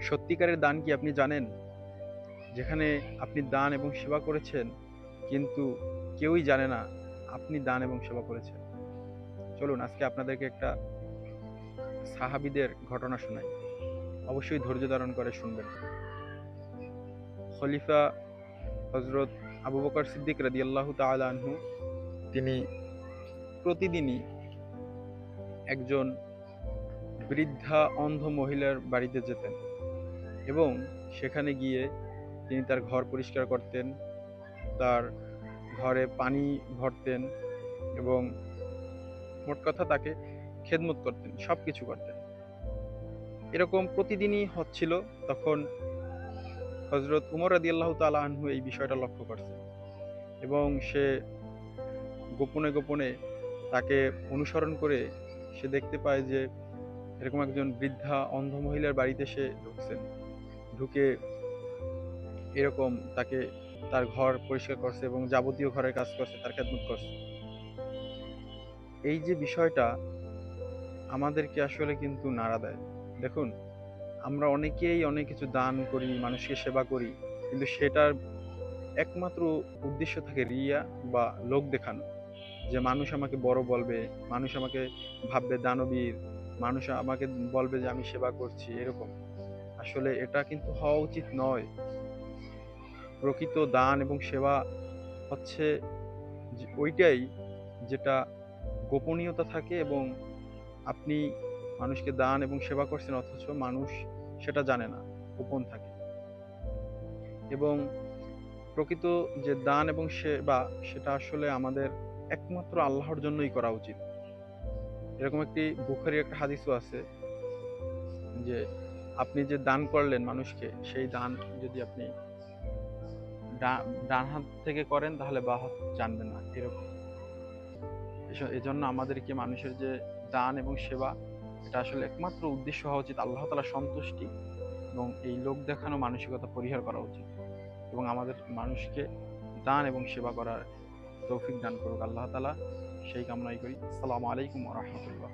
সত্যিকারের দান কি আপনি জানেন? যেখানে আপনি দান এবং সেবা করেছেন, কিন্তু কেউই জানে না আপনি দান এবং সেবা করেছেন। চলুন আজকে আপনাদেরকে একটা সাহাবীদের ঘটনা শোনাই। অবশ্যই ধৈর্য ধারণ করে শুনবেন। খলিফা হযরত আবু বকর সিদ্দিক রাদিয়াল্লাহু তাআলা আনহু তিনি প্রতিদিনই একজন বৃদ্ধা অন্ধ মহিলার বাড়িতে যেতেন এবং সেখানে গিয়ে তিনি তার ঘর পরিষ্কার করতেন, তার ঘরে পানি ভরতেন এবং মোট কথা তাকে খেদমত করতেন, সবকিছু করতেন। এরকম প্রতিদিনই হচ্ছিল। তখন হযরত উমর রাদিয়াল্লাহু তাআলা আনহু এই বিষয়টা লক্ষ্য করছেন এবং সে গোপনে গোপনে তাকে অনুসরণ করে সে দেখতে পায় যে এরকম একজন বৃদ্ধা অন্ধ মহিলার বাড়িতে সে ঢুকছেন। ঢুকে এরকম তাকে তার ঘর পরিষ্কার করছে এবং যাবতীয় ঘরের কাজ করছে, তার খেদমত করছে। এই যে বিষয়টা আমাদেরকে আসলে কিন্তু নাড়া দেয়। দেখুন, আমরা অনেকেই অনেক কিছু দান করি, মানুষকে সেবা করি, কিন্তু সেটার একমাত্র উদ্দেশ্য থাকে রিয়া বা লোক দেখানো। যে মানুষ আমাকে বড় বলবে, মানুষ আমাকে ভাববে দানবীর, মানুষ আমাকে বলবে যে আমি সেবা করছি, এরকম। আসলে এটা কিন্তু হওয়া উচিত নয়। প্রকৃত দান এবং সেবা হচ্ছে যে ওইটাই যেটা গোপনীয়তা থাকে এবং আপনি মানুষকে দান এবং সেবা করছেন অথচ মানুষ সেটা জানে না, গোপন থাকে। এবং প্রকৃত যে দান এবং সেবা সেটা আসলে আমাদের একমাত্র আল্লাহর জন্যই করা উচিত। এরকম একটি বুখারীর একটা হাদিসও আছে যে আপনি যে দান করলেন মানুষকে, সেই দান যদি আপনি ডান হাত থেকে করেন তাহলে বাঁ হাত জানবে না, এরকম। এজন্য আমাদেরকে মানুষের যে দান এবং সেবা, এটা আসলে একমাত্র উদ্দেশ্য হওয়া উচিত আল্লাহ তাআলার সন্তুষ্টি এবং এই লোক দেখানো মানসিকতা পরিহার করা উচিত। এবং আমাদের মানুষকে দান এবং সেবা করার তৌফিক দান করুক আল্লাহ তাআলা, সেই কামনাই করি। আসসালামু আলাইকুম ওয়া রাহমাতুল্লাহ।